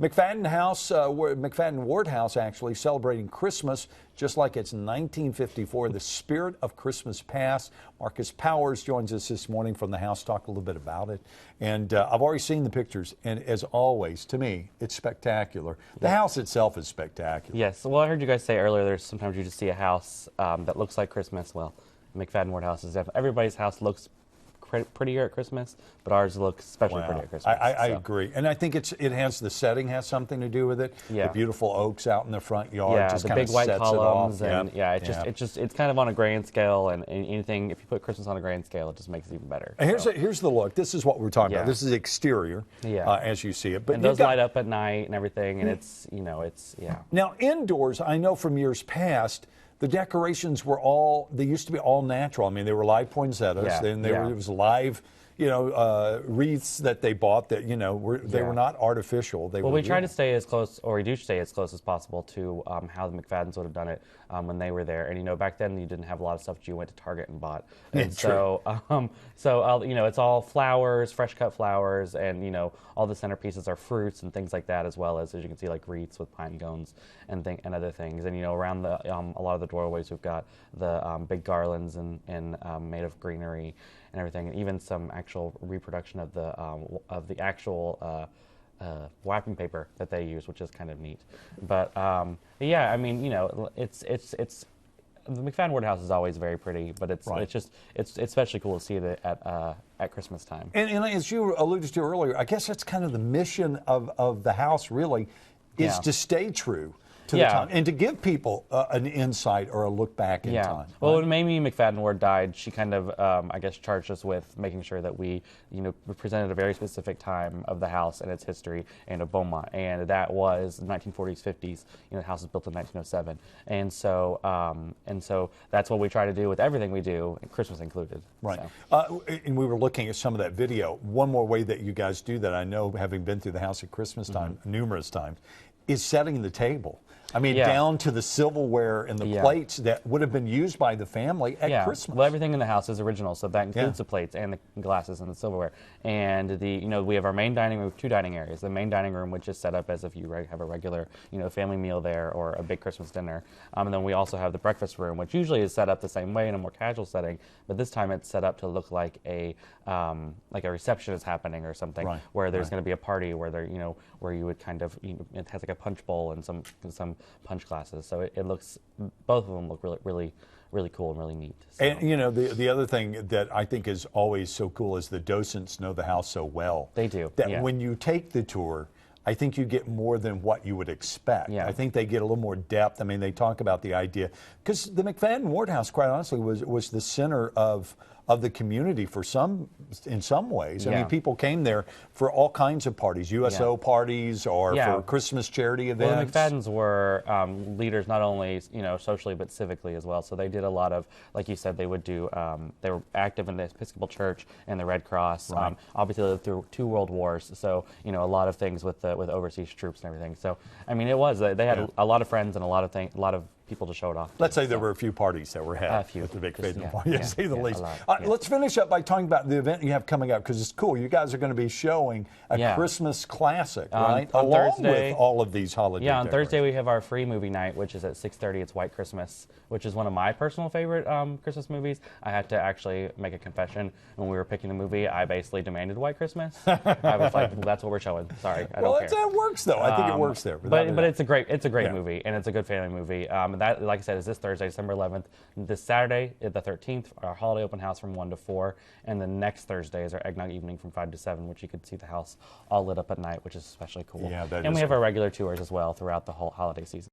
McFaddin-Ward House actually celebrating Christmas just like it's 1954. The spirit of Christmas past. Marcus Powers joins us this morning from the house, talk a little bit about it. And I've already seen the pictures, and as always, to me, it's spectacular. The house itself is spectacular. Yes. Well, I heard you guys say earlier there's sometimes you just see a house that looks like Christmas. Well, McFadden-Ward House is definitely, everybody's house looks prettier at Christmas, but ours looks especially pretty at Christmas. I agree, and I think it has the setting has something to do with it. Yeah. The beautiful oaks out in the front yard, just the kind big of white sets columns, it off. and it's kind of on a grand scale, and anything if you put Christmas on a grand scale, it just makes it even better. And here's the look. This is what we're talking about. This is the exterior, as you see it. But and those light up at night and everything, and it's Now indoors, I know from years past, the decorations were they used to be all natural. I mean, they were live poinsettias, then it was live, wreaths that they bought that, they were not artificial. They were we real. try to stay as close, or we do stay as close as possible to how the McFaddens would have done it when they were there. And, back then you didn't have a lot of stuff that you went to Target and bought. And so it's all flowers, fresh cut flowers, and, all the centerpieces are fruits and things like that, as well as you can see, like wreaths with pine cones and other things. And, around a lot of the doorways, we've got the big garlands and made of greenery and everything, and even some actual reproduction of the actual wrapping paper that they use, which is kind of neat. But yeah, I mean, it's the McFadden-Ward House is always very pretty, but it's especially cool to see it at Christmas time. And as you alluded to earlier, I guess that's kind of the mission of the house, really, is to stay true to the time and to give people an insight or a look back in time. Well, when Mamie McFadden-Ward died, she kind of, I guess, charged us with making sure that we, presented a very specific time of the house and its history and of Beaumont, and that was the 1940s, 50s. The house was built in 1907, and so that's what we try to do with everything we do, Christmas included. Right. So. And we were looking at some of that video. One more way that you guys do that, I know, having been through the house at Christmas time numerous times, is setting the table. I mean, down to the silverware and the plates that would have been used by the family at Christmas. Well, everything in the house is original, so that includes the plates and the glasses and the silverware. And we have our main dining room, 2 dining areas. The main dining room, which is set up as if you have a regular, family meal there or a big Christmas dinner. And then we also have the breakfast room, which usually is set up the same way in a more casual setting, but this time it's set up to look like a reception is happening or something, where there's going to be a party where where you would kind of, it has like a punch bowl and some punch glasses, so it looks, both of them look really cool and really neat. So. And the other thing that I think is always so cool is the docents know the house so well. They do. That when you take the tour, I think you get more than what you would expect. I think they get a little more depth. I mean, they talk about the idea, because the McFadden-Ward House, quite honestly, was the center of the community in some ways. I mean, people came there for all kinds of parties, USO parties or for Christmas charity events. Well, the McFaddens were leaders not only socially but civically as well. So they did a lot of, like you said, they would do. They were active in the Episcopal Church and the Red Cross. Obviously, they lived through 2 world wars, so a lot of things with overseas troops and everything. So I mean, they had a lot of friends and a lot of people to show it off. Let's say there were a few parties that were had at the McFadden-Ward, to say the least. Let's finish up by talking about the event you have coming up, because it's cool. You guys are going to be showing a Christmas classic, right? On Along Thursday, with all of these holiday on Thursday we have our free movie night, which is at 6:30. It's White Christmas, which is one of my personal favorite Christmas movies. I had to actually make a confession. When we were picking the movie, I basically demanded White Christmas. I was like, well, that's what we're showing. Sorry, I don't care. That works, though. I think it works there. But it's a great movie, and it's a good family movie. That, like I said, is this Thursday, December 11th. This Saturday, the 13th, our holiday open house from 1 to 4, and the next Thursday is our eggnog evening from 5 to 7, which you could see the house all lit up at night, which is especially cool. And we have our regular tours as well throughout the whole holiday season.